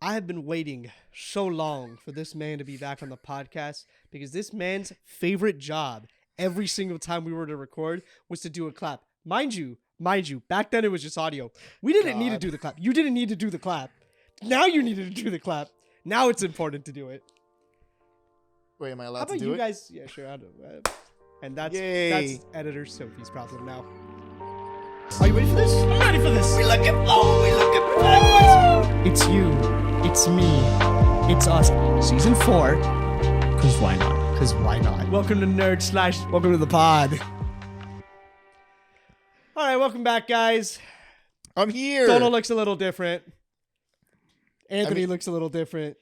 I have been waiting so long for this man to be back on the podcast because this man's favorite job every single time we were to record was to do a clap. Mind you, back then it was just audio. We didn't need to do the clap. You didn't need to do the clap. Now you needed to do the clap. Now it's important to do it. Wait, am I How allowed about to do you it? guys? Yeah, sure. I don't. And that's editor Sophie's problem now. Are you ready for this? I'm ready for this. We looking backwards. It's you. It's me. It's us. Season 4. Cause why not? Because why not? Welcome to Welcome to the pod. All right, welcome back, guys. I'm here. Donald looks a little different. Anthony looks a little different.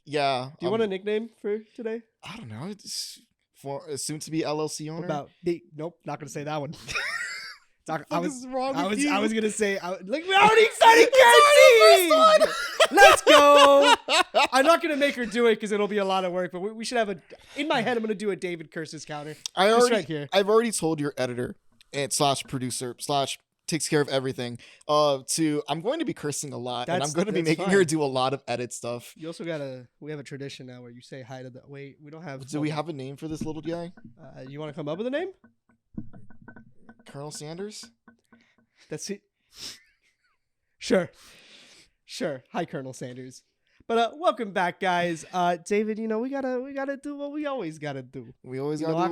Yeah. Do you want a nickname for today? I don't know. It's for soon to be LLC owner. Nope, not gonna say that one. What is wrong with you? I was gonna say. Like we already started cursing. Let's go. I'm not gonna make her do it because it'll be a lot of work. But we should have a. In my head, I'm gonna do a David curses counter. I've already told your editor and / producer / takes care of everything. I'm going to be cursing a lot, and I'm going to be making her do a lot of edit stuff. You also we have a tradition now where you say hi to the. Wait, we don't have. Do we have a name for this little guy? You want to come up with a name? Colonel Sanders. That's it. Sure. Hi, Colonel Sanders. But welcome back, guys. David, we gotta do what we always gotta do. I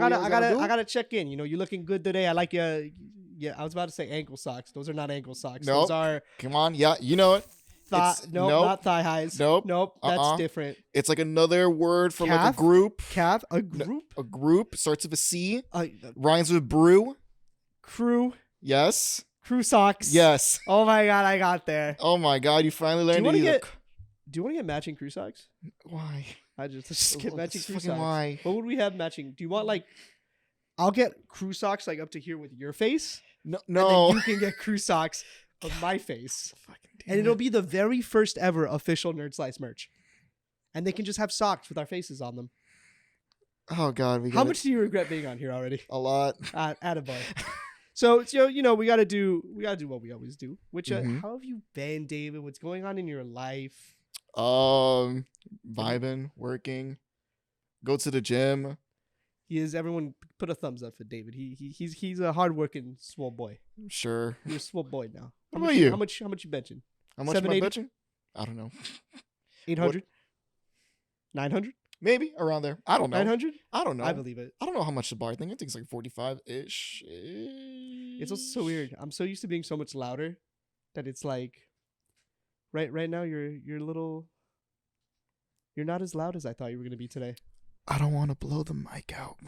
gotta check in. You're looking good today. I like you. Yeah, I was about to say ankle socks. Those are not ankle socks. Nope. Those are. Come on, yeah, you know it. Not thigh highs. Nope. That's different. It's like another word for Calf? like a group. Calf. A group. A group starts with a C. Rhymes with brew. Crew. Yes. Crew socks. Yes. Oh my god, I got there. Oh my god, you finally learned to use Do you want to get matching crew socks? Why? Let's just get matching crew socks. Why? What would we have matching? Do you want I'll get crew socks like up to here with your face. No. And then you can get crew socks of my face. And it'll be the very first ever official Nerd Slice merch. And they can just have socks with our faces on them. Oh god, How much do you regret being on here already? A lot. Attaboy. So we gotta do what we always do. Which how have you been, David? What's going on in your life? Vibing, working, go to the gym. Everyone put a thumbs up for David. He's a hardworking swole boy. Sure. You're a swole boy now. How about you? How much you benching? How much am I benching? I don't know. 800? 900? Maybe around there. I don't know. 900? I don't know. I believe it. I don't know how much the bar. I think it's like 45-ish. It's also so weird. I'm so used to being so much louder that it's like right now you're not as loud as I thought you were gonna be today. I don't want to blow the mic out.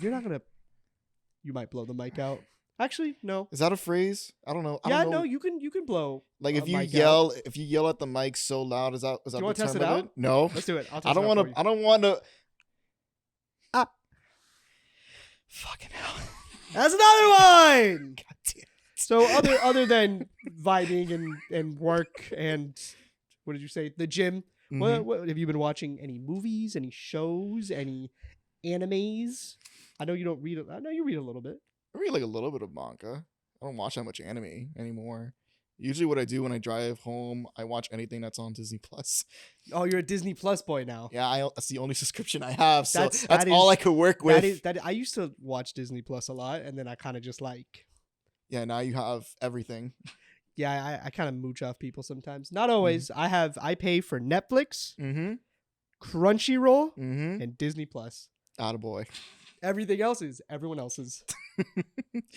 You might blow the mic out. Actually, no. Is that a phrase? I don't know. No, you can blow. Like if you yell at the mic so loud, is that Do you want to test it out? No. Let's do it. I don't want to. Fucking hell. That's another one. God damn. So other than vibing and work and what did you say? The gym. Mm-hmm. What have you been watching? Any movies? Any shows? Any animes? I know you don't read. I know you read a little bit. I read like a little bit of manga. I don't watch that much anime anymore. Usually what I do when I drive home, I watch anything that's on Disney Plus. Oh, you're a Disney Plus boy now. Yeah, that's the only subscription I have. So that's all I could work with. I used to watch Disney Plus a lot, and then I kind of just Yeah, now you have everything. Yeah, I kind of mooch off people sometimes. Not always. Mm-hmm. I pay for Netflix, Crunchyroll, and Disney Plus. Attaboy. Everything else is everyone else's.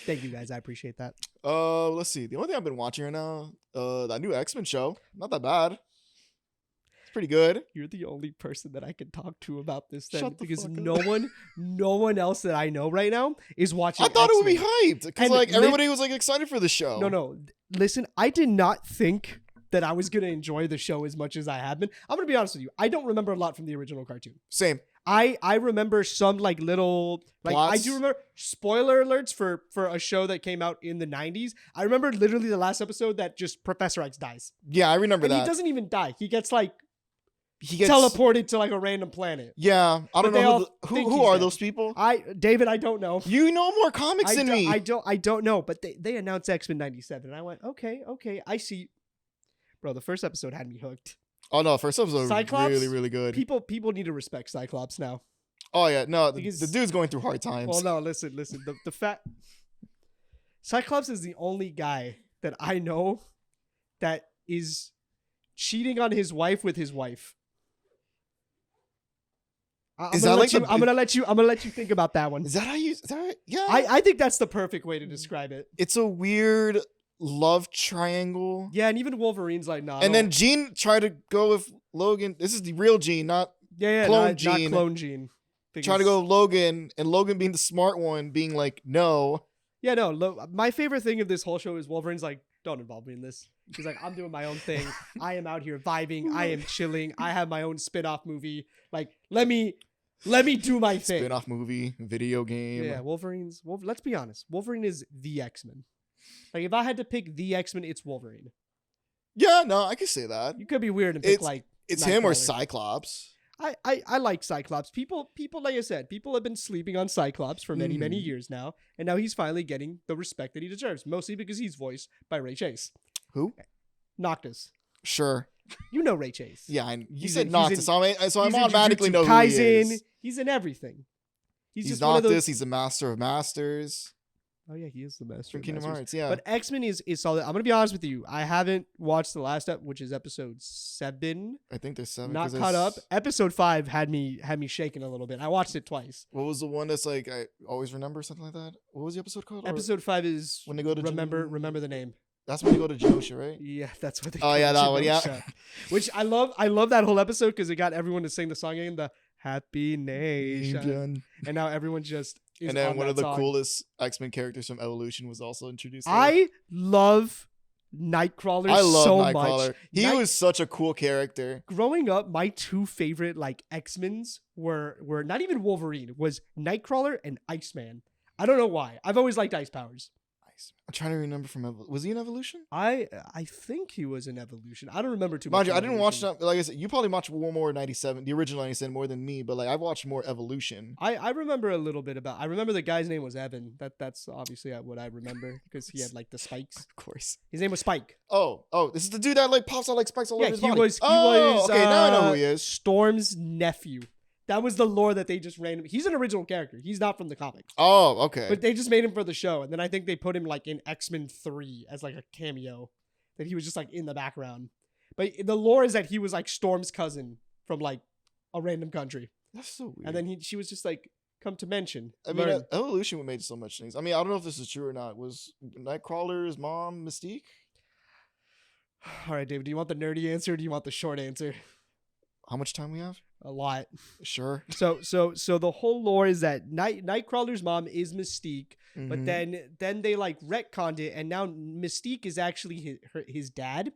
Thank you guys. I appreciate that. Let's see. The only thing I've been watching right now, that new X-Men show. Not that bad. It's pretty good. You're the only person that I can talk to about this thing because fuck no one else that I know right now is watching. I thought X-Men. it would be hyped because everybody was excited for the show. No. Listen, I did not think that I was gonna enjoy the show as much as I have been. I'm gonna be honest with you. I don't remember a lot from the original cartoon. Same. I remember some little plots. I do remember spoiler alerts for a show that came out in the 90s. I remember literally the last episode that just Professor X dies. Yeah, I remember that. He doesn't even die. He gets teleported to a random planet. Yeah, I don't know who are those people. David, I don't know. You know more comics than me. I don't know. But they announced X-Men 97, and I went, okay, I see. Bro, the first episode had me hooked. Oh no, first episode Cyclops, really, really good. People need to respect Cyclops now. Oh yeah, no, the Because- dude's going through hard times. Well, no, listen. The fact Cyclops is the only guy that I know that is cheating on his wife with his wife. I'm Is gonna that let like you, I'm gonna let you think about that one. Is that how you? Is that right? Yeah. I think that's the perfect way to describe it. It's a weird love triangle. Yeah, and even Wolverine's like, nah. And then Jean tried to go with Logan. This is the real Jean, not clone not Jean. clone Jean. Try to go with Logan, and Logan being the smart one, being like, no. Yeah, no. My favorite thing of this whole show is Wolverine's like, don't involve me in this. He's like, I'm doing my own thing. I am out here vibing. I am chilling. I have my own spin-off movie. Like, let me do my thing. Spin-off movie, video game. Yeah, let's be honest. Wolverine is the X-Men. Like, if I had to pick the X-Men, it's Wolverine. Yeah, no, I can say that. You could be weird and pick It's him or Nightcrawler. Cyclops. I like Cyclops. People, like I said, people have been sleeping on Cyclops for many, many years now, and now he's finally getting the respect that he deserves, mostly because he's voiced by Ray Chase. Who? Noctis. Sure. You know Ray Chase. Yeah, you He's said in- Noctis, he's so I He's in automatically Jujutsu know who he Kaisen. is. He's in everything. He's just Noctis, one of those. he's a master of masters. Oh yeah, he is the master. From of Kingdom masters. Hearts, yeah. But X-Men is solid. I'm gonna be honest with you. I haven't watched the last which is episode 7. I think there's 7. Not caught up. Episode 5 had me shaking a little bit. I watched it twice. What was the one that's like I always remember, something like that? What was the episode called? Episode 5 is when they go to remember the name. That's when they go to Genosha, right? Yeah, that's what they. Oh yeah, that one. Yeah. Which I love. I love that whole episode because it got everyone to sing the song again. The Happy Nation. And now everyone just is and then on one that of the song. coolest X-Men characters from Evolution was also introduced. I love Nightcrawler I love so Nightcrawler. much. He was such a cool character. Growing up, my two favorite like X-Men's were not even Wolverine, was Nightcrawler and Iceman. I don't know why. I've always liked ice powers. I'm trying to remember from was he in Evolution? I think he was in Evolution. I don't remember too much. Mind you, of I didn't watch Evolution. that. Like I said, you probably watched more 97, the original 97 more than me. But like I've watched more Evolution. I remember a little bit about. I remember the guy's name was Evan. That's obviously what I remember because he had like the spikes. Of course. His name was Spike. Oh, this is the dude that like pops out like spikes all over his he body. was. Okay, now I know who he is. Storm's nephew. That was the lore that they just ran. He's an original character. He's not from the comics. Oh, okay. But they just made him for the show, and then I think they put him like in X-Men 3 as like a cameo, that he was just like in the background. But the lore is that he was like Storm's cousin from like a random country, That's so weird. and then she was just like, come to mention. I mean, learn. Evolution made so much things. I mean, I don't know if this is true or not. Was Nightcrawler's mom Mystique? All right, David. Do you want the nerdy answer? Or do you want the short answer? How much time we have? A lot. Sure. So the whole lore is that Nightcrawler's mom is Mystique, but Mhm. then they like retconned it, and now Mystique is actually his dad.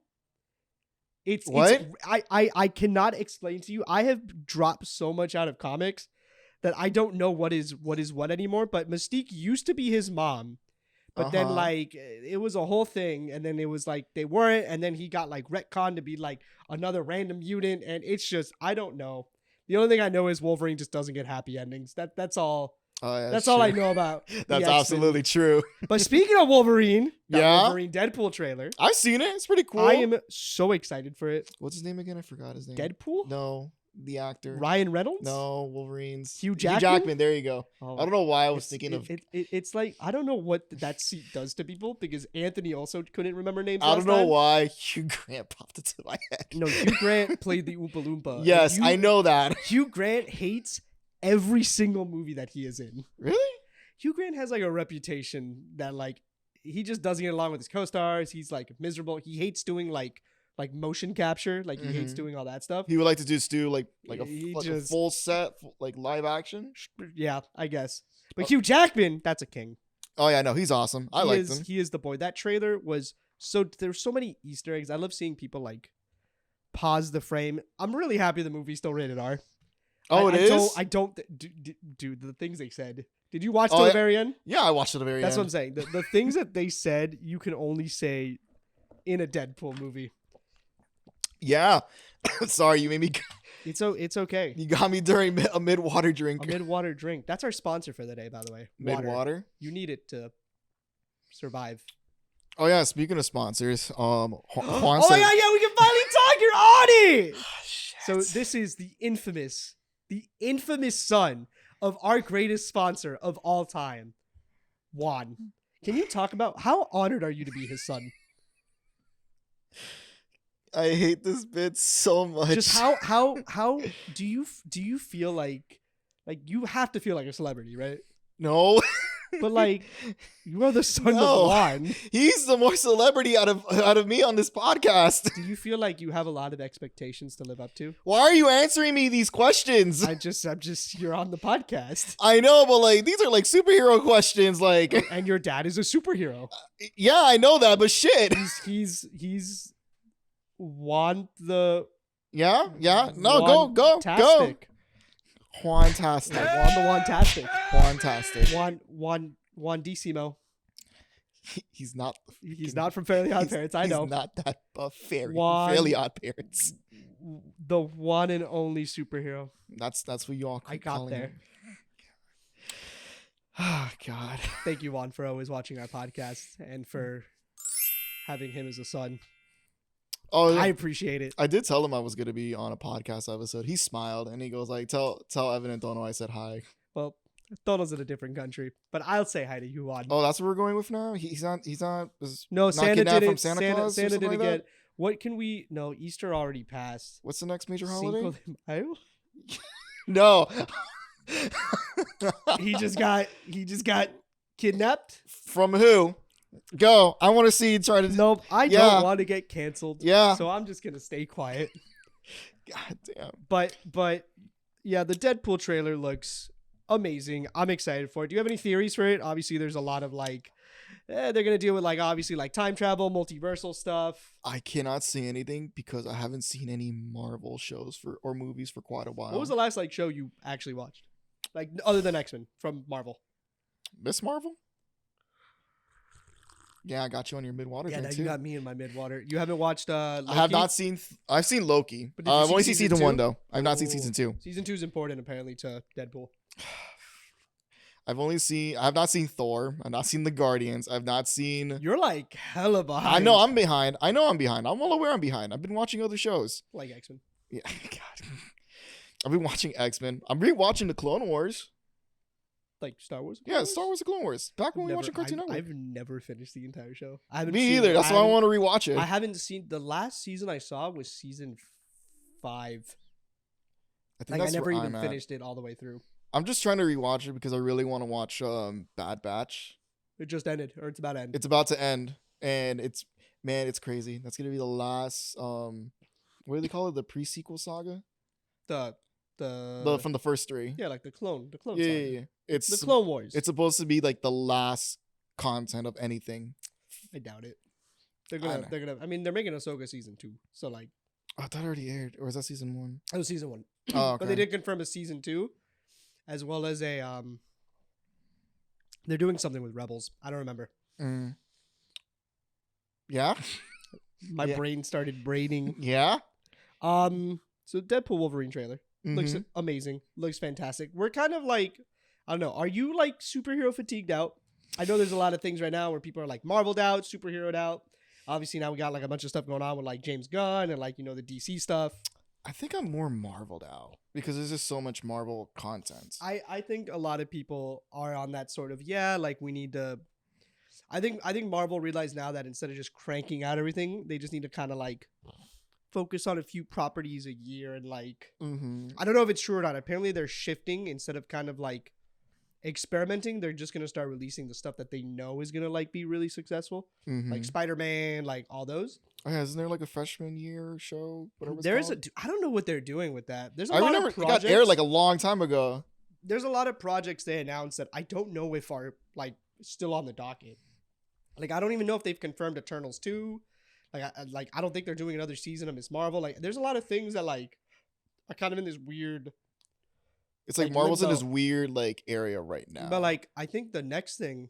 What? I cannot explain to you. I have dropped so much out of comics that I don't know what is what anymore. But Mystique used to be his mom, but then like it was a whole thing, and then it was like they weren't, and then he got like retconned to be like another random mutant, and it's just I don't know. The only thing I know is Wolverine just doesn't get happy endings. That's all. Oh, yeah, That's all I true. know about. the That's X-Men. absolutely true. But speaking of Wolverine, that Yeah? Wolverine Deadpool trailer. I've seen it. It's pretty cool. I am so excited for it. What's his name again? I forgot his name. Deadpool? No, the actor. Ryan Reynolds? No, Wolverine's. Hugh Jackman? There you go. Oh, I don't know why I was it's- thinking of. it's like I don't know what that seat does to people because Anthony also couldn't remember names. I last don't know time. why Hugh Grant popped into my head. No, Hugh Grant played the Oompa Loompa. Yes, And I know that. Hugh Grant hates every single movie that he is in. Really? Hugh Grant has like a reputation that like he just doesn't get along with his co-stars. He's like miserable. He hates doing like motion capture. Like he hates Mhm. doing all that stuff. He would like to just do like He a just- full set, like live action. Yeah, I guess. But Hugh Jackman, that's a king. Oh yeah, no, he's awesome. I like him. He is the boy. That trailer was so. There's so many Easter eggs. I love seeing people like pause the frame. I'm really happy the movie's still rated R. Oh, it is. I don't do the things they said. Did you watch Oh, till the yeah. very end? Yeah, I watched it at the very That's what I'm end. saying. The things that they said, you can only say in a Deadpool movie. Yeah. Sorry, you made me. It's okay. You got me during a mid-water drink. A mid-water drink. That's our sponsor for the day, by the way. Water. Mid-water. You need it to survive. Oh yeah, speaking of sponsors, Juan Oh said, yeah, we can finally talk You're on it. Shit. So this is the infamous son of our greatest sponsor of all time, Juan. Can you talk about how honored are you to be his son? I hate this bit so much. Just how do you feel like you have to feel like a celebrity, right? No. But like you are the son No. of Juan. He's the more celebrity out of me on this podcast. Do you feel like you have a lot of expectations to live up to? Why are you answering me these questions? I'm just you're on the podcast. I know, but like these are like superhero questions. Like, And your dad is a superhero. yeah, I know that, but shit. He's Juan the Yeah. No, go. Tastic. Juan-tastic. Juan the Juan-tastic. Juan-tastic. Juan Decimo. He's not. He's not from Fairly Odd Parents. I know. He's not that Juan- Fairly Odd Parents. The one and only superhero. That's what you all. I got calling there. him. Oh God. Thank you, Juan, for always watching our podcast and for having him as a son. Oh, I appreciate it. I did tell him I was gonna be on a podcast episode. He smiled and he goes like, "Tell Evan and Dono I said hi." Well, Toto's in a different country, but I'll say hi to you, Juan. Oh, that's what we're going with now. He's not. No, not Santa kidnapped did from it. Santa Santa Claus or something didn't like get. that? What can we? No, Easter already passed. What's the next major holiday? Cinco de Mayo? No. He just got kidnapped. From who? Go. I want to see you try to. Nope, I Yeah. don't want to get canceled. Yeah. So I'm just gonna stay quiet. God damn. But yeah, the Deadpool trailer looks amazing. I'm excited for it. Do you have any theories for it? Obviously, there's a lot of like, they're gonna deal with like obviously like time travel, multiversal stuff. I cannot see anything because I haven't seen any Marvel shows or movies for quite a while. What was the last like show you actually watched, like other than X-Men from Marvel? Miss Marvel? Yeah, I got you on your mid-water Yeah, thing now too. you got me in my mid-water. You haven't watched Loki? I have not seen. I've seen Loki. But did you I've see only seen season season 1 two? though. I've not seen Ooh. season 2. Season 2 is important apparently to Deadpool. I have not seen Thor. I've not seen the Guardians. I've not seen. You're like hella behind. I know I'm behind. I'm well aware I'm behind. I've been watching other shows. like X-Men. Yeah, God. I've been watching X-Men. I'm rewatching the Clone Wars. Like Star Wars. Yeah, Star Wars: The Clone Wars. Back when we were watching Cartoon Network. I've never finished the entire show. I haven't Me seen either. it. That's why I haven't- want to rewatch it. I haven't seen the last season I saw was season 5. I think Like I that's never where even I'm at. finished it all the way through. I'm just trying to rewatch it because I really want to watch Bad Batch. It just ended, or it's about to end. It's about to end, and it's crazy. That's gonna be the last. What do they call it? The pre-sequel saga. The From the first 3. yeah, like the clone Yeah, saga. yeah. It's The Clone Wars. It's supposed to be like the last content of anything. I doubt it. They're I gonna. I mean, they're making Ahsoka season 2, so like Oh, I thought it already aired, or was that season 1? that was season 1. Oh, okay. But they did confirm a season 2, as well as a They're doing something with Rebels. I don't remember. Mm. Yeah, My Yeah. brain started braining. yeah. So Deadpool Wolverine trailer looks Mhm. amazing. Looks fantastic. We're kind of like, I don't know. Are you like superhero fatigued out? I know there's a lot of things right now where people are like Marveled out, superheroed out. Obviously now we got like a bunch of stuff going on with like James Gunn and like the DC stuff. I think I'm more Marveled out because there's just so much Marvel content. I think a lot of people are on that sort of like we need to. I think Marvel realized now that instead of just cranking out everything, they just need to kind of like focus on a few properties a year and like Mm-hmm. I don't know if it's true or not. Apparently they're shifting instead of kind of like experimenting. They're just gonna start releasing the stuff that they know is gonna like be really successful, Mm-hmm. like Spider-Man, like all those. Oh, yeah, isn't there like a freshman year show? Whatever. There's I don't know what they're doing with that. There's a I lot remember of it got projects. aired like a long time ago. There's a lot of projects they announced that I don't know if are like still on the docket. Like I don't even know if they've confirmed Eternals 2. Like I don't think they're doing another season of Miss Marvel. Like there's a lot of things that like are kind of in this weird. It's like Like, Marvel's in limbo. this weird like area right now. But like I think the next thing,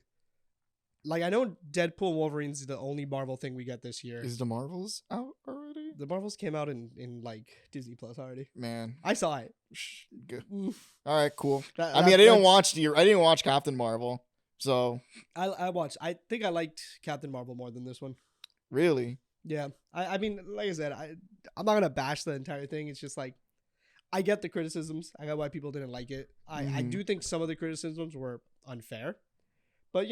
like I know Deadpool Wolverine's the only Marvel thing we get this year. Is the Marvels out already? The Marvels came out in like Disney Plus already. Man, I saw it. good. Mm, All right, cool. that- I mean, that- I didn't that's- watch Captain Marvel, so I watched. I think I liked Captain Marvel more than this one. really, Yeah. I mean, like I said, I'm not gonna bash the entire thing. It's just like I get the criticisms. I get why people didn't like it. I do think some of the criticisms were unfair, but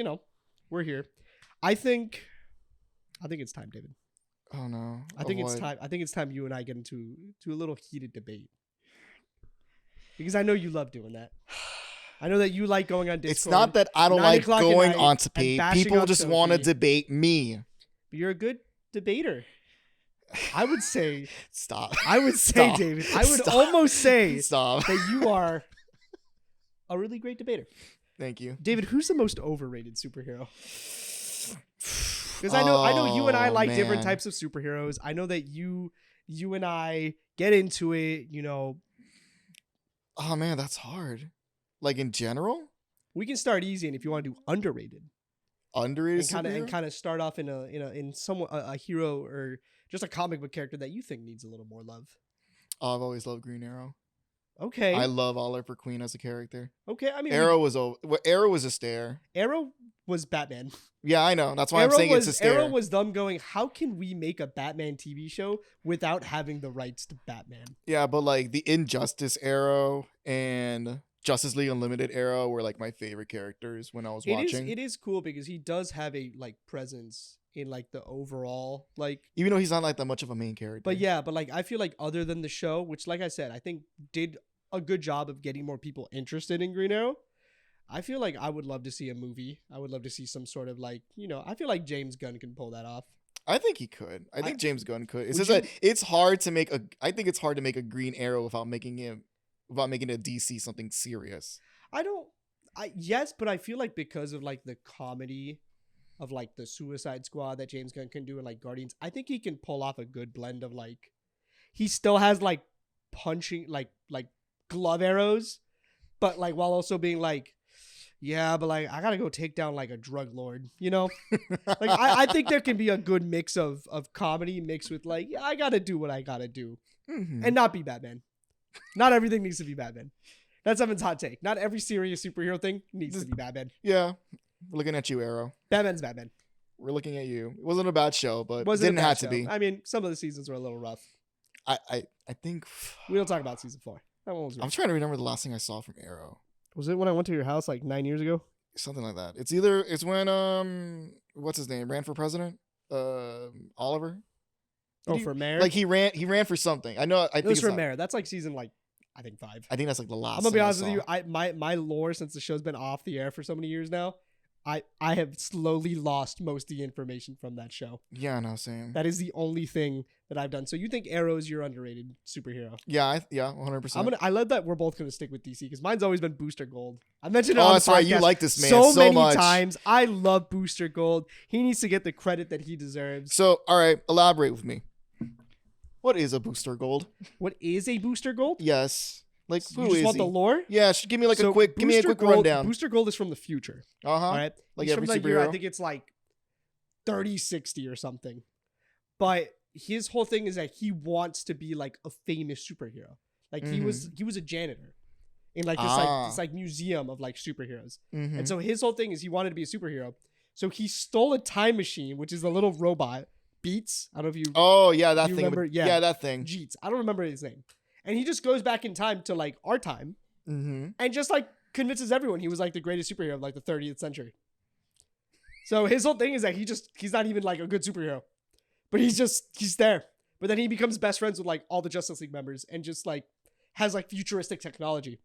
we're here. I think it's time, David. Oh no! I think it's time. I think it's time you and I get into a little heated debate because I know you love doing that. I know that you like going on Discord. It's not that I don't like going on to debate. People just want to debate me. But you're a good debater. I would say stop. I would say, Stop. David. I would almost say stop that you are a really great debater. Thank you, David. Who's the most overrated superhero? Because I know you and I like different types of superheroes. I know that you and I get into it. Oh man, that's hard. Like in general, we can start easy, and if you want to do underrated, and kind of start off in somewhat a hero or just a comic book character that you think needs a little more love. Oh, I've always loved Green Arrow. Okay, I love Oliver Queen as a character. Okay, I mean Arrow was a stare. Arrow was Batman. Yeah, I know. That's why I'm saying it's a stare. Arrow was them going, how can we make a Batman TV show without having the rights to Batman? Yeah, but like the Injustice Arrow and Justice League Unlimited Arrow were like my favorite characters when I was watching. It is cool because he does have a like presence in like the overall like, even though he's not like that much of a main character. But like I feel like other than the show, which like I said, I think did a good job of getting more people interested in Green Arrow. I feel like I would love to see a movie. I would love to see some sort of like, I feel like James Gunn can pull that off. I think he could. I think James Gunn could. It's just that it's hard to make I think it's hard to make a Green Arrow without making a DC something serious. Yes, but I feel like because of like the comedy of like the Suicide Squad that James Gunn can do in like Guardians, I think he can pull off a good blend of like, he still has like punching like glove arrows, but like while also being like, yeah, but like I gotta go take down like a drug lord, like I think there can be a good mix of comedy mixed with like, yeah, I gotta do what I gotta do, and not be Batman. Not everything needs to be Batman. That's Evan's hot take. Not every serious superhero thing needs to be Batman. Yeah, we're looking at you, Arrow. Batman's Batman. We're looking at you. It wasn't a bad show, but it didn't have to be. I mean, some of the seasons were a little rough. I think we don't talk about season 4. That one was rough. I'm trying to remember the last thing I saw from Arrow. Was it when I went to your house like 9 years ago? Something like that. It's when what's his name? Ran for president? Oliver? For mayor? Like he ran for something. I know. It was for mayor. That's like season like I think 5. I think that's like the last. I'm gonna be honest with you. My lore since the show's been off the air for so many years now, I have slowly lost most of the information from that show. Yeah, no, same. That is the only thing that I've done. So you think Arrow is your underrated superhero? Yeah, 100%. I love that we're both gonna stick with DC because mine's always been Booster Gold. I mentioned it on the that's podcast right. You like this man so many much. times. I love Booster Gold. He needs to get the credit that he deserves. So, all right, elaborate with me. What is a Booster Gold? What is a Booster Gold? Yes. Like, you just want the lore? Yeah, give me a quick rundown. Booster Gold is from the future. All right, like he's every from the superhero. year, I think it's like 3060 or something. But his whole thing is that he wants to be like a famous superhero. Like he was a janitor in like this like museum of like superheroes. And so his whole thing is he wanted to be a superhero. So he stole a time machine, which is a little robot. Beats. I don't know if you. Oh yeah, that thing. Remember? Yeah, that thing. Jeets. I don't remember his name. And he just goes back in time to like our time and just like convinces everyone he was like the greatest superhero of like the 30th century. So his whole thing is that he's not even like a good superhero, but he's there. But then he becomes best friends with like all the Justice League members and just like has like futuristic technology.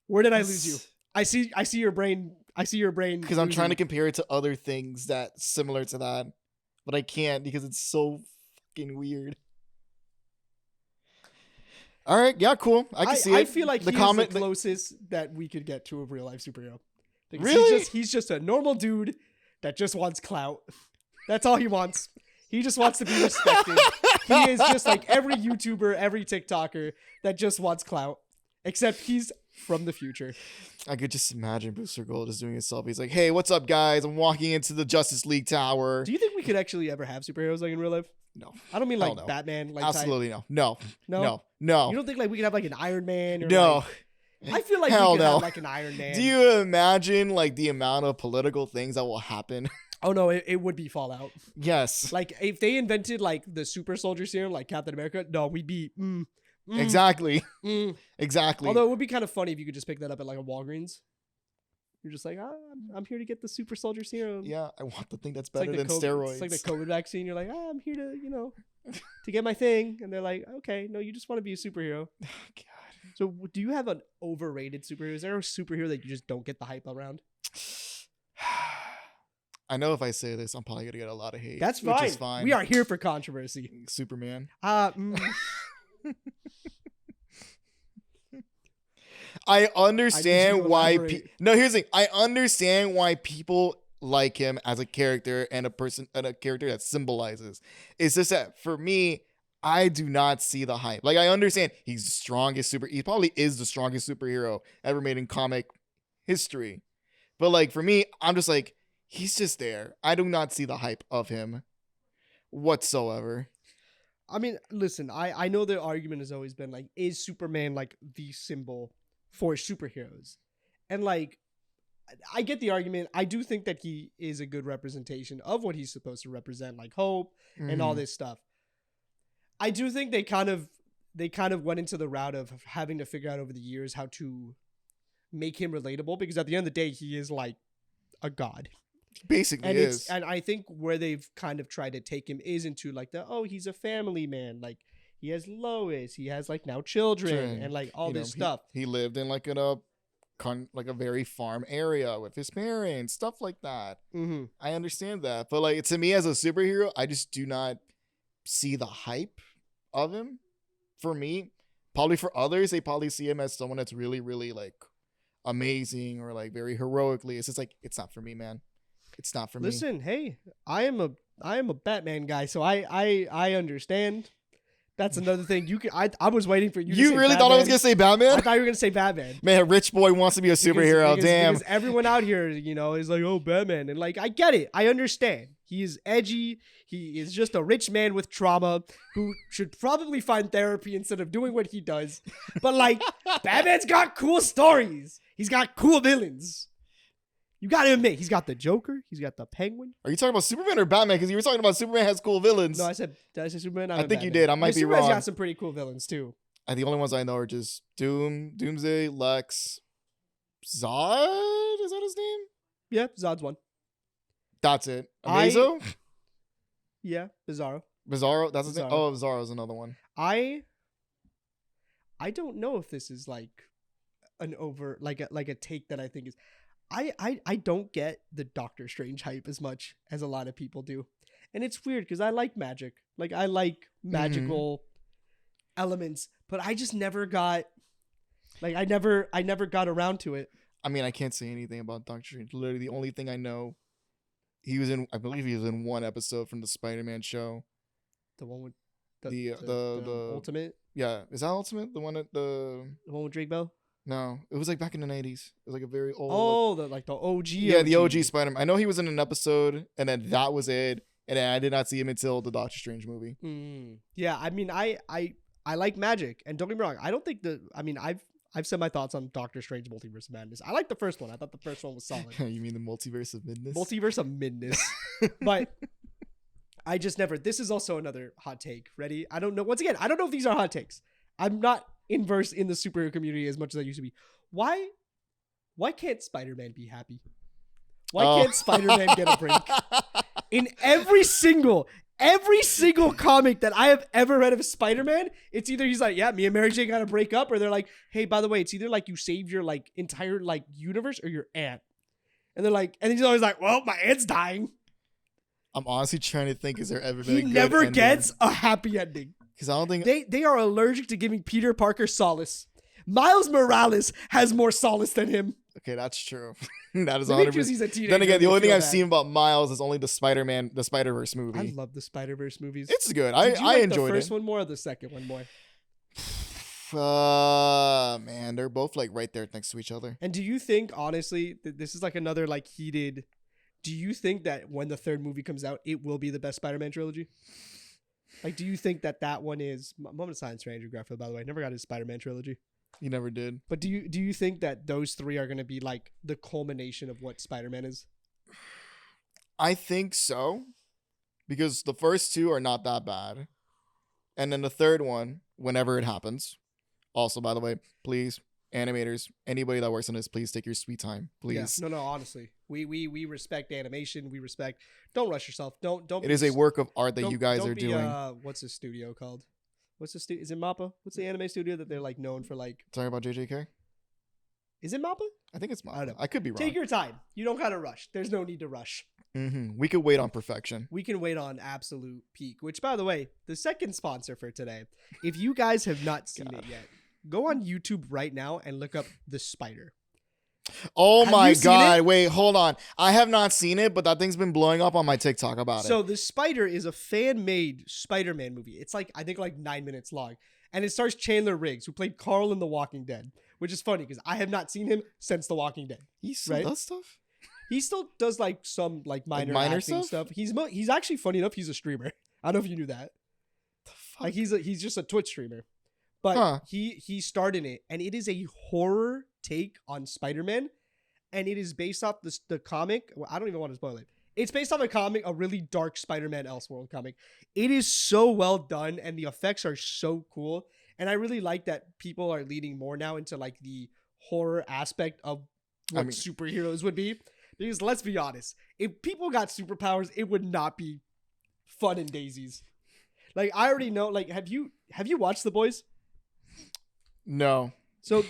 Where did I lose you? I see your brain. Because I'm trying to compare it to other things that's similar to that, but I can't because it's so fucking weird. All right, yeah, cool. I can see it. I feel like he's the closest that we could get to a real life superhero. Because really? He's just a normal dude that just wants clout. That's all he wants. He just wants to be respected. He is just like every YouTuber, every TikToker that just wants clout. Except he's from the future. I could just imagine Booster Gold just doing a selfie. He's like, hey, what's up, guys? I'm walking into the Justice League Tower. Do you think we could actually ever have superheroes like in real life? No. I don't mean like Batman. Like absolutely type. No. You don't think like we could have like an Iron Man? Or no. Like, I feel like we could have like an Iron Man. Do you imagine like the amount of political things that will happen? Oh no, it would be Fallout. Yes. Like if they invented like the super soldier serum like Captain America, no, we'd be Exactly. mm. Exactly. Although it would be kind of funny if you could just pick that up at like a Walgreens. You're just like, I'm here to get the super soldier serum. Yeah, I want the thing that's It's like better than COVID, steroids. It's like the COVID vaccine. You're like, I'm here to, to get my thing. And they're like, okay, no, you just want to be a superhero. Oh, God. So do you have an overrated superhero? Is there a superhero that you just don't get the hype around? I know if I say this, I'm probably gonna get a lot of hate. That's fine. Which is fine. We are here for controversy. Superman. I understand why. No, here's the thing. I understand why people like him as a character and a person and a character that symbolizes. It's just that for me, I do not see the hype. Like I understand he's the strongest he probably is the strongest superhero ever made in comic history. But like for me, I'm just like, he's just there. I do not see the hype of him whatsoever. I mean, listen, I know the argument has always been like, is Superman like the symbol for superheroes? And like, I get the argument. I do think that he is a good representation of what he's supposed to represent, like hope and all this stuff. I do think they kind of went into the route of having to figure out over the years how to make him relatable, because at the end of the day, he is like a god. Basically and is. And I think where they've kind of tried to take him is into like he's a family man. Like he has Lois, he has like now children and like all this stuff. He lived in like a very farm area with his parents, stuff like that. Mm-hmm. I understand that. But like to me as a superhero, I just do not see the hype of him. For me, probably for others, they probably see him as someone that's really, really like amazing or like very heroically. It's just like, it's not for me, man. It's not for me. Listen, hey, I am a Batman guy, so I understand. That's another thing. I was waiting for you. You really thought I was gonna say Batman? I thought you were gonna say Batman. Man, rich boy wants to be a superhero. Damn. Because everyone out here, is like, oh, Batman, and like I get it. I understand. He is edgy. He is just a rich man with trauma who should probably find therapy instead of doing what he does. But like, Batman's got cool stories. He's got cool villains. You got to admit, he's got the Joker. He's got the Penguin. Are you talking about Superman or Batman? Because you were talking about Superman has cool villains. No, did I say Superman? I think Batman. you did. I might be Superman's wrong. got some pretty cool villains too. The only ones I know are just Doomsday, Lex, Zod. Is that his name? Yeah, Zod's one. That's it. Amazo? Yeah, Bizarro. Bizarro? That's his name? Oh, Bizarro's another one. I don't know if this is like an over like a take that I think is. I don't get the Doctor Strange hype as much as a lot of people do. And it's weird because I like magic. Like I like magical elements, but I just never got I never got around to it. I mean, I can't say anything about Doctor Strange. Literally the only thing I know, I believe he was in one episode from the Spider-Man show. The one with the Ultimate? Yeah, is that Ultimate? The one with Drake Bell? No, it was like back in the 90s. It was like a very old. Oh, the OG. Yeah, the OG Spider-Man. I know he was in an episode, and then that was it. And then I did not see him until the Doctor Strange movie. Yeah, I mean, I like magic, and don't get me wrong. I don't think I've said my thoughts on Doctor Strange Multiverse of Madness. I like the first one. I thought the first one was solid. You mean the Multiverse of Midness? Multiverse of Midness. But I just never. This is also another hot take. Ready? I don't know. Once again, I don't know if these are hot takes. I'm not inverse in the superhero community as much as I used to be. Why can't Spider-Man be happy? Why can't Spider-Man get a break? In every single comic that I have ever read of Spider-Man, it's either he's like, yeah, me and Mary Jane gotta break up, or they're like, hey, by the way, it's either like you saved your like entire like universe or your aunt. And they're like, and he's always like, well, my aunt's dying. I'm honestly trying to think, is there ever been a good never ending? Gets a happy ending. Because I don't think they are allergic to giving Peter Parker solace. Miles Morales has more solace than him. Okay, that's true. That is 100%. Because he's a teenager. Then again, the only thing I've seen about Miles is only the Spider-Verse movie. I love the Spider-Verse movies. It's good. I enjoyed it. The first one more or the second one more? Man, they're both like right there next to each other. And do you think, honestly, this is like another like heated... Do you think that when the third movie comes out, it will be the best Spider-Man trilogy? Like, do you think that one is... Moment of silence for Andrew Garfield, by the way. Never got his Spider-Man trilogy. He never did. But do you think that those three are going to be like the culmination of what Spider-Man is? I think so, because the first two are not that bad, and then the third one, whenever it happens. Also, by the way, please, animators, anybody that works on this, please take your sweet time, please. Yeah. No, honestly, we respect animation. We respect. Don't rush yourself. Don't. It is a work of art that don't- you guys don't are be, doing. What's the studio called? What's the studio? Is it Mappa? What's the anime studio that they're like known for? Like, Talking about JJK? is it Mappa? I think it's I mine. don't know. I could be wrong. Take your time. You don't gotta rush. There's no need to rush. We could wait on perfection. We can wait on absolute peak. Which, by the way, the second sponsor for today. If you guys have not seen it yet, go on YouTube right now and look up The Spider. Oh Have my you seen god! it? Wait, hold on. I have not seen it, but that thing's been blowing up on my TikTok about So it. The Spider is a fan-made Spider-Man movie. It's like, I think, like 9 minutes long. And it stars Chandler Riggs, who played Carl in The Walking Dead, which is funny because I have not seen him since The Walking Dead. He still right? does stuff. He still does like some like minor minor acting stuff? stuff. He's actually funny enough. He's a streamer. I don't know if you knew that. The fuck? Like he's just a Twitch streamer, but Huh. he starred in it, and it is a horror take on Spider-Man, and it is based off the comic. Well, I don't even want to spoil it. It's based off a comic, a really dark Spider-Man Elseworld comic. It is so well done, and the effects are so cool. And I really like that people are leading more now into like the horror aspect of what superheroes would be. Because let's be honest, if people got superpowers, it would not be fun and daisies. Like I already know. Like, have you watched The Boys? No. So,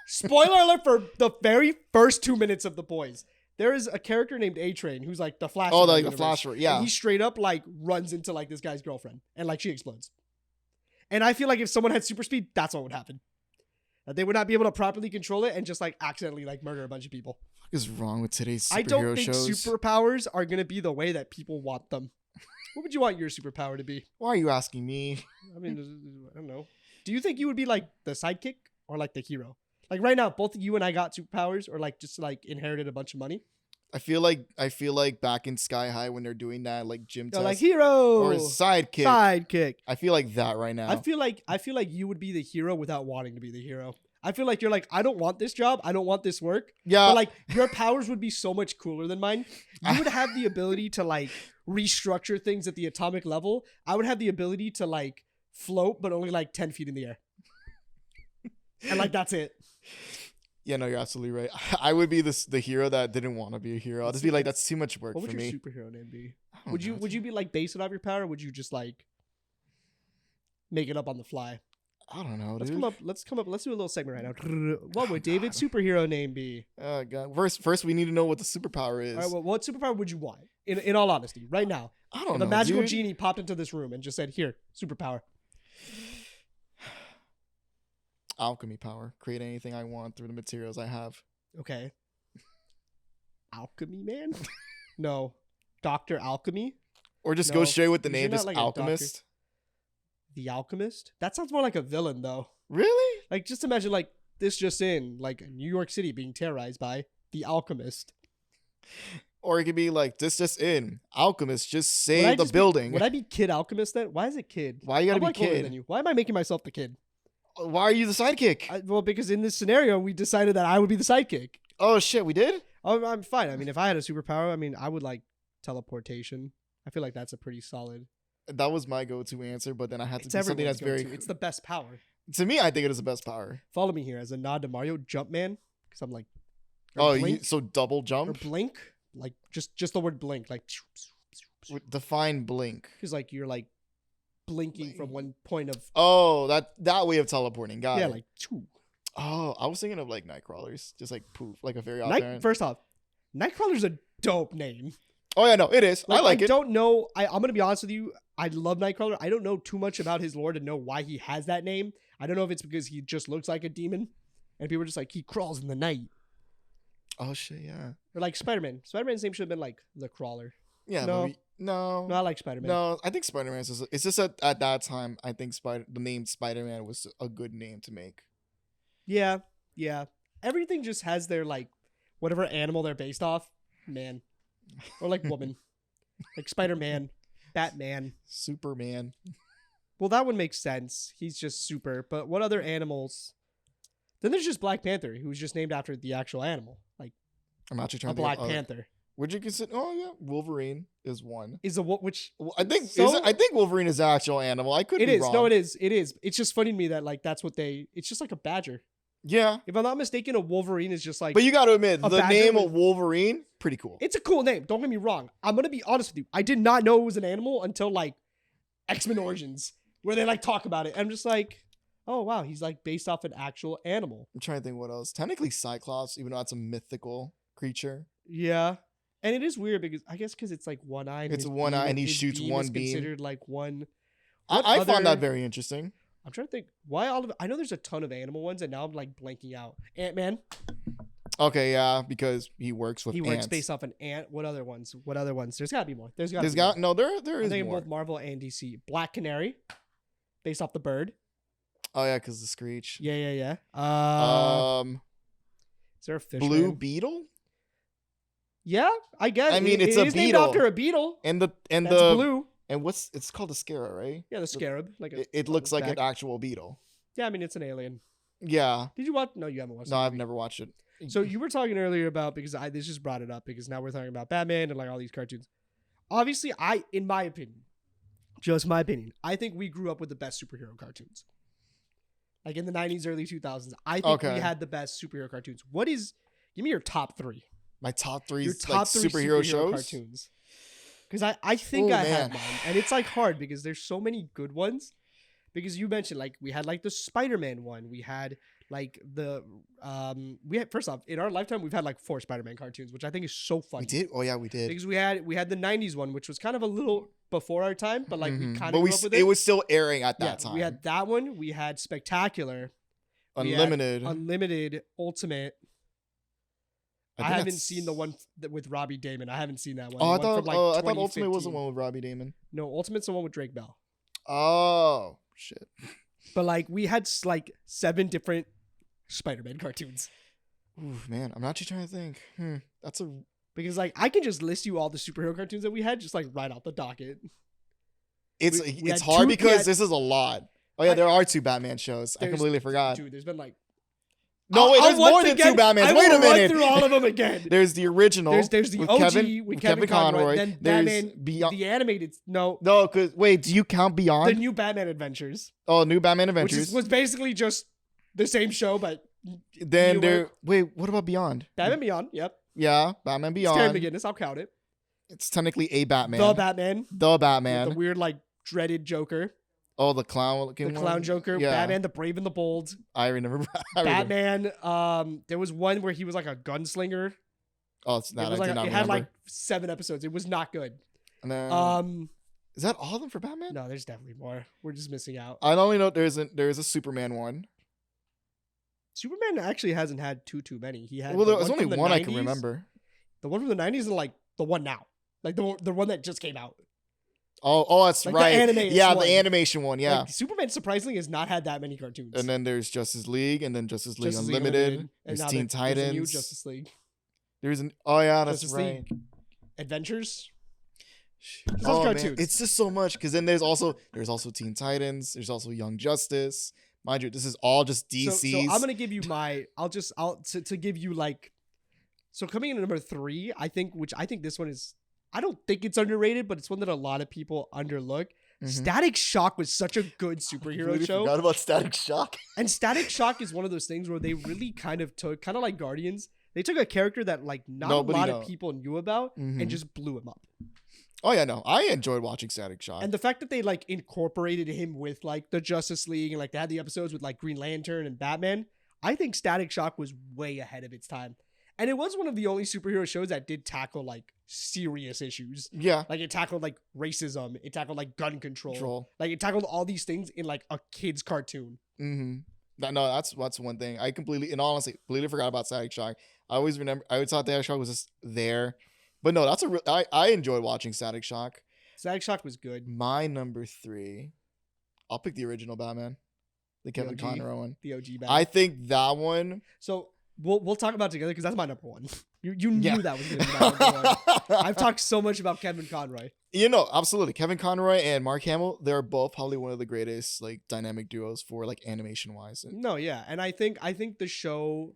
spoiler alert for the very first 2 minutes of The Boys. There is a character named A-Train who's like the Flash. Oh, of that like the universe. Flash. Yeah. And he straight up like runs into like this guy's girlfriend, and like she explodes. And I feel like if someone had super speed, that's what would happen. That they would not be able to properly control it and just like accidentally like murder a bunch of people. What is wrong with today's superhero I don't think shows? superpowers are going to be the way that people want them. What would you want your superpower to be? Why are you asking me? I mean, I don't know. Do you think you would be like the sidekick or like the hero? Like right now, both you and I got superpowers or like just like inherited a bunch of money. I feel like back in Sky High when they're doing that like gym They're test like hero or sidekick. sidekick. I feel like that right now. I feel like you would be the hero without wanting to be the hero. I feel like you're like, I don't want this job. I don't want this work. Yeah. But like your powers would be so much cooler than mine. You would have the ability to like restructure things at the atomic level. I would have the ability to like float, but only like 10 feet in the air. And like, that's it. Yeah, no, you're absolutely right. I would be the hero that didn't want to be a hero. I'll just be like, that's too much work What would for your me. superhero name be? I don't Would know. you be like based it off your power? Or would you just like make it up on the fly? I don't know, Let's dude. come up. Let's do a little segment right now. What would David's superhero name be? Oh god. First we need to know what the superpower is. All right, well, what superpower would you want? In all honesty, right now, I don't if know. a magical dude. genie popped into this room and just said, "Here, superpower." Alchemy power. Create anything I want through the materials I have. Okay. Alchemy man? No. Dr. Alchemy? Or just No, go straight with the 'cause you're name, not just like a doctor. Alchemist. The Alchemist? That sounds more like a villain though. Really? Like just imagine like this just in, like New York City being terrorized by the Alchemist. Or it could be like this just in. Alchemist just Would I saved the just building. Would I be Kid Alchemist then? Why is it Kid? Why you gotta I'm be like older kid? than you. Why am I making myself the kid? Why are you the sidekick? Well, because in this scenario, we decided that I would be the sidekick. Oh shit, we did? Oh, I'm fine. I mean, if I had a superpower, I mean, I would like teleportation. I feel like that's a pretty solid. That was my go-to answer, but then I had to It's do something everyone's that's very go-to. It's the best power. to me, I think it is the best power. Follow me here as a nod to Mario Jumpman, because I'm like, or Oh, blink, so double or jump? blink, like just the word blink, like, Define blink. because like you're like blinking from one point of Oh, that way of teleporting. Got yeah, it. like two. Oh, I was thinking of like Nightcrawlers, just like poof, like a very off First off, Nightcrawler's a dope name. Oh yeah, no, it is. I like I it. don't know. I'm gonna be honest with you. I love Nightcrawler. I don't know too much about his lore to know why he has that name. I don't know if it's because he just looks like a demon, and people are just like he crawls in the night. Oh shit, yeah. Or like Spider-Man. Spider-Man's name should have been like the Crawler. Yeah, No. no. No, I like Spider-Man. No, I think Spider-Man is. It's just at that time, I think the name Spider-Man was a good name to make. Yeah, yeah. Everything just has their like whatever animal they're based off. Man, or like woman, like Spider-Man, Batman. Superman. Well, that one makes sense. He's just super. But what other animals? Then there's just Black Panther, who's just named after the actual animal, like I'm actually a trying to Black think of Panther. Would you consider? Oh yeah, Wolverine is one. Is a what? Which Well, I think So- I think Wolverine is an actual animal. I could it be is. wrong. No, it is. It is. It's just funny to me that like that's what they. It's just like a badger. Yeah, If I'm not mistaken, a Wolverine is just like. but you got to admit a the badger name with- of Wolverine pretty cool. It's a cool name. Don't get me wrong. I'm gonna be honest with you. I did not know it was an animal until like X-Men Origins, where they like talk about it. I'm just like, oh wow, he's like based off an actual animal. I'm trying to think what else. Technically, Cyclops, even though that's a mythical creature. Yeah, and it is weird because I guess because it's like one eye. It's a one eye and he his shoots beam one is beam. Considered like one. I What find other- that very interesting. I'm trying to think why all of. I know there's a ton of animal ones, and now I'm like blanking out. Ant-Man. Okay, yeah, because he works with He ants. works based off an ant. What other ones? What other ones? There's got to be more. There There I is think in more. both Marvel and DC. Black Canary, based off the bird. Oh yeah, because the screech. Yeah. Is there a fish? Blue man? Beetle Yeah, I guess. I mean, It- it's it a is named beetle. after a beetle. and the That's blue. and what's it's called a scarab, right? Yeah, the scarab. Like It looks like back. an actual beetle. Yeah, I mean it's an alien. Yeah. Did you watch? No, you haven't watched. No, the I've movie. never watched it. So you were talking earlier about because I this just brought it up because now we're talking about Batman and like all these cartoons. Obviously, in my opinion, just my opinion, I think we grew up with the best superhero cartoons. Like in the 90s, early 2000s, I think Okay. we had the best superhero cartoons. Give me your top three. My top three Your like top three superhero shows. cartoons. Because I think Oh, I have man. mine. And it's like hard because there's so many good ones. Because you mentioned like we had like the Spider-Man one. We had like first off, in our lifetime, we've had like 4 Spider-Man cartoons, which I think is so funny. We did. Oh yeah, we did. Because we had the 90s one, which was kind of a little before our time, but like we Mhm. kind But of we grew up with it was still airing at that time. We had that one. We had Spectacular. we had Unlimited. Unlimited, Ultimate. I think haven't that's- seen the one with Robbie Damon. I haven't seen that one. Oh, The one from, like, I thought Ultimate was the 2015. one with Robbie Damon. No, Ultimate's the one with Drake Bell. Oh shit. But like we had like 7 different Spider-Man cartoons. Ooh, man, I'm actually trying to think. That's a Because like I can just list you all the superhero cartoons that we had just like right out the docket. it's we it's had hard two- we because had- this is a lot. Oh yeah, I- there are 2 Batman shows. I There's- completely forgot. Dude, there's been like No, wait, I'll there's once more than again- 2 Batmans. I Wait will a minute. run through all of them again. There's the original. There's the with OG with Kevin Conroy, then There's Batman Beyond. the animated No, because wait, do you count the Beyond? new Batman Adventures, Oh, new Batman which Adventures. was basically just the same show but Then newer. there. Wait, what about Beyond? Batman Beyond. Yep. Yeah, Batman It's Karen Beyond. McGinnis, I'll count it. It's technically a Batman. The Batman. The With Batman. the weird like dreaded Joker. Oh, the clown. The clown Joker. Yeah. Batman the Brave and the Bold. I remember. I remember. Batman. There was one where he was like a gunslinger. Oh, it's not. It was I like did not it had remember. like 7 episodes. It was not good. And then, is that all of them for Batman? No, there's definitely more. We're just missing out. I only know there's a Superman one. Superman actually hasn't had too many. He had Well, the there was only from the one I can 90s, remember. The one from the 90s and like the one now. Like the one that just came out. Oh, that's Like the right. animated Yeah, one. the animation one. Yeah. Like, Superman surprisingly has not had that many cartoons. And then there's Justice League, and then Justice League Justice League Unlimited. and There's now Teen there's a new Titans. Justice League. There's an. Oh yeah, that's Justice right. League Adventures. Those Oh man, cartoons. it's just so much. Because then there's also Teen Titans. There's also Young Justice. Mind you, this is all just DC's. So I'm gonna give you my. To give you like. So coming in at number 3, I think this one is. I don't think it's underrated, but it's one that a lot of people underlook. Mhm. Static Shock was such a good superhero Completely show. Forgot about Static Shock. And Static Shock is one of those things where they really kind of like Guardians. They took a character that like not Nobody a lot know. of people knew about Mhm. and just blew him up. Oh yeah, no, I enjoyed watching Static Shock. And the fact that they like incorporated him with like the Justice League and like they had the episodes with like Green Lantern and Batman, I think Static Shock was way ahead of its time. And it was one of the only superhero shows that did tackle like serious issues. yeah, Like it tackled like racism, it tackled like gun control. Troll. Like it tackled all these things in like a kid's cartoon. Mm-hmm. No, that's one thing. I honestly completely forgot about Static Shock. I always thought Static Shock was just there. But no, I enjoyed watching Static Shock. Static Shock was good. My number 3, I'll pick the original Batman. The Kevin OG. Conroy one. The OG Batman. I think that one. So we'll talk about it together because that's my number 1. You knew Yeah. that was gonna be my number 1. I've talked so much about Kevin Conroy. Absolutely. Kevin Conroy and Mark Hamill, they're both probably one of the greatest like dynamic duos for like animation wise. No, yeah, and I think the show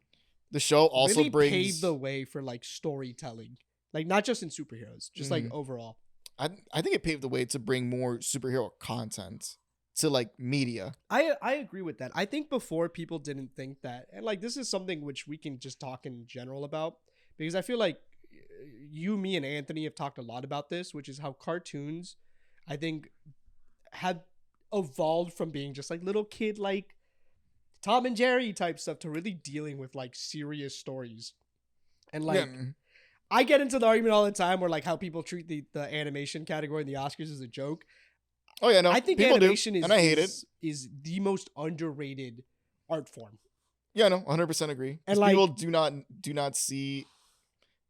The show also really brings paved the way for like storytelling. Like not just in superheroes, just like overall. I think it paved the way to bring more superhero content to like media. I agree with that. I think before people didn't think that, and like this is something which we can just talk in general about, because I feel like you, me, and Anthony have talked a lot about this, which is how cartoons, I think, have evolved from being just like little kid like Tom and Jerry type stuff to really dealing with like serious stories. And like I get into the argument all the time where like how people treat the animation category in the Oscars as a joke. Oh yeah, no. I think people animation do, and I hate it. is the most underrated art form. Yeah, no, 100% agree. And like, people do not see,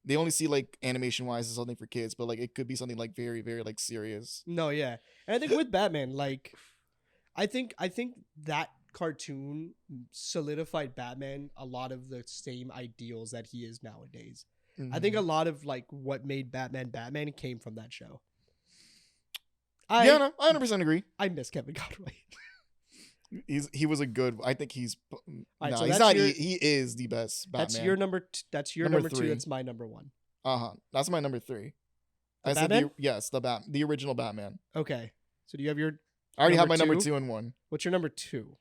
they only see like animation wise as something for kids, but like it could be something like very, very like serious. No, yeah. And I think with Batman, like I think that cartoon solidified Batman a lot of the same ideals that he is nowadays. I think a lot of like what made Batman came from that show. I 100% agree. I miss Kevin Conroy. He was a good. I think he's. Right, no, so he's not. He is the best Batman. That's your number. That's your number 2. That's my number 1. That's my number 3. The Batman? Said the original Batman. Okay. So do you have your? I already have my number 2 2 and 1. What's your number 2?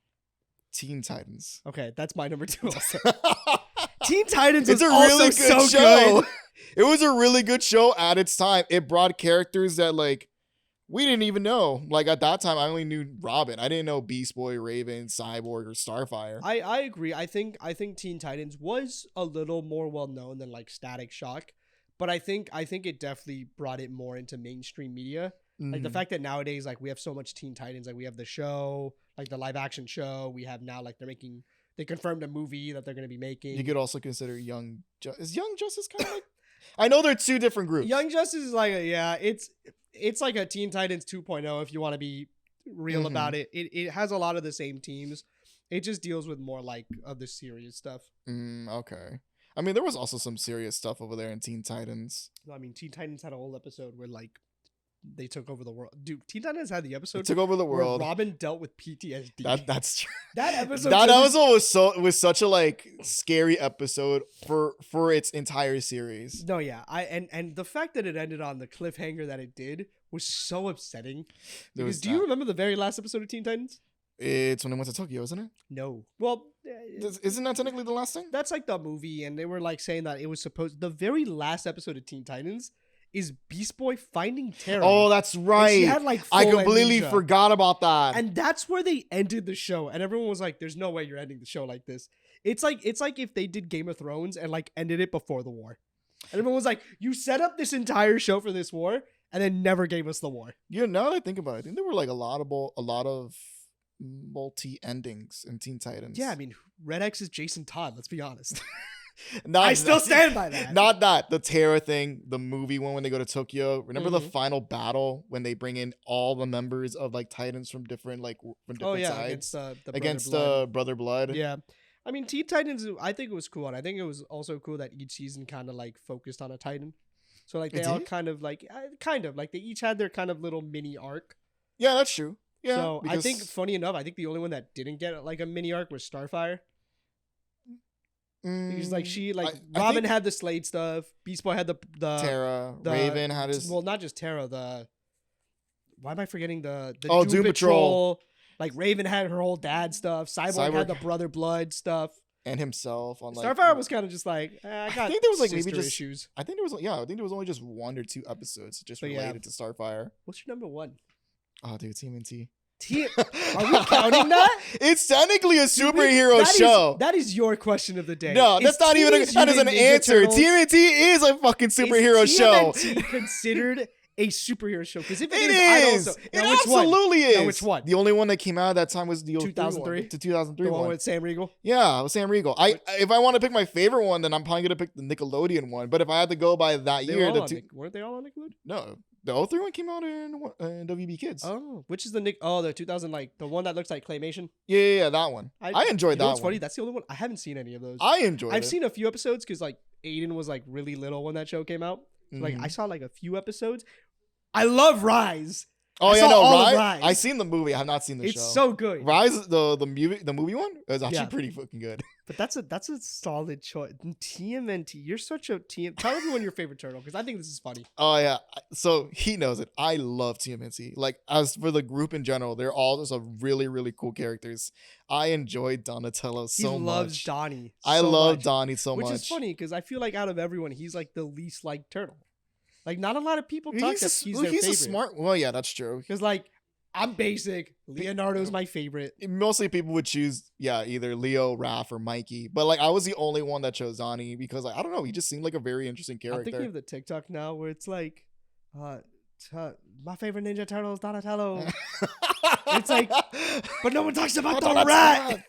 Teen Titans. Okay, that's my number 2 also. Teen Titans it's was a really also good so show. good. It was a really good show at its time. It brought characters that like we didn't even know. Like at that time, I only knew Robin. I didn't know Beast Boy, Raven, Cyborg, or Starfire. I agree. I think Teen Titans was a little more well known than like Static Shock, but I think it definitely brought it more into mainstream media. Like the fact that nowadays like we have so much Teen Titans, like we have the show, like the live action show. We have now like they confirmed a movie that they're going to be making. You could also consider is Young Justice kind of like? I know they're two different groups. Young Justice is like it's like a Teen Titans 2.0 if you want to be real about it. It has a lot of the same teams. It just deals with more like of the serious stuff. Okay. I mean, there was also some serious stuff over there in Teen Titans. I mean, Teen Titans had a whole episode where like they took over the world. Dude, Teen Titans had the episode took over the world. Where Robin dealt with PTSD. That's true. That episode. That episode was such a like scary episode for its entire series. No, yeah, and the fact that it ended on the cliffhanger that it did was so upsetting. Because do you remember the very last episode of Teen Titans? It's when it went to Tokyo, isn't it? No. Well, isn't that technically the last thing? That's like the movie, and they were like saying that it was supposed. The very last episode of Teen Titans is Beast Boy finding Tara. Oh, that's right. She had like I completely amnesia. forgot about that. And that's where they ended the show. And everyone was like, "There's no way you're ending the show like this." It's like if they did Game of Thrones and like ended it before the war. And everyone was like, "You set up this entire show for this war, and then never gave us the war." Yeah, now that I think about it, I think there were like a lot of multi endings in Teen Titans. Yeah, I mean, Red X is Jason Todd. Let's be honest. I still stand by that. Not that the Terra thing, the movie one when they go to Tokyo. Remember the final battle when they bring in all the members of like Titans from different sides against the Brother Blood. Yeah, I mean, Teen Titans. I think it was cool, and I think it was also cool that each season kind of like focused on a Titan. So like they all kind of like they each had their kind of little mini arc. Yeah, that's true. Yeah. So I think, funny enough, I think the only one that didn't get like a mini arc was Starfire. Because like Robin had the Slade stuff, Beast Boy had the Terra, Raven had his. Well, not just Terra. Why am I forgetting the Doom Patrol? Like Raven had her whole dad stuff. Cyborg had the Brother Blood stuff, and himself on like Starfire was kind of just like I think there was like maybe just issues. I think there was only just 1 or 2 episodes just related to Starfire. What's your number 1? Oh, dude, TMNT. Are we counting that? It's technically a superhero show. That is your question of the day. No, that's not even that is an answer. TMNT is a fucking superhero show. Is TMNT considered a superhero show? Because if it is, it absolutely is. Now, which one? The only one that came out at that time was the 2003 to 2003 one with Sam Riegel. Yeah, with Sam Riegel. If I want to pick my favorite one, then I'm probably gonna pick the Nickelodeon one. But if I had to go by that year, weren't they all on Nickelodeon? No. The 03 one came out in WB Kids. Oh, which is the 2000 like the one that looks like claymation? Yeah, that one. I enjoyed that one. What's funny? That's the only one. I haven't seen any of those. I've seen a few episodes because like Aiden was like really little when that show came out. So, like I saw like a few episodes. I love Rise. Oh I yeah, saw no, all of Rise. Rise. I seen the movie. I have not seen the show. It's so good. Rise, the movie one is actually Yeah. pretty fucking good. But that's a solid choice. TMNT, you're such a TM. Tell everyone your favorite turtle because I think this is funny. Oh yeah, so he knows it. I love TMNT. Like as for the group in general, they're all just a really really cool characters. I enjoy Donatello He so loves much. Donnie. I so love much, Donnie so which much. is funny because I feel like out of everyone, he's like the least liked turtle. Like not a lot of people talk that he's their he's favorite. a smart. Well, yeah, that's true. Because like I'm basic. Leonardo's my favorite. Mostly people would choose, either Leo, Raph, or Mikey. But like, I was the only one that chose Donnie because like, I don't know, he just seemed like a very interesting I'm character. thinking of the TikTok now where it's like, my favorite Ninja Turtle is Donatello. It's like, but no one talks about the rat.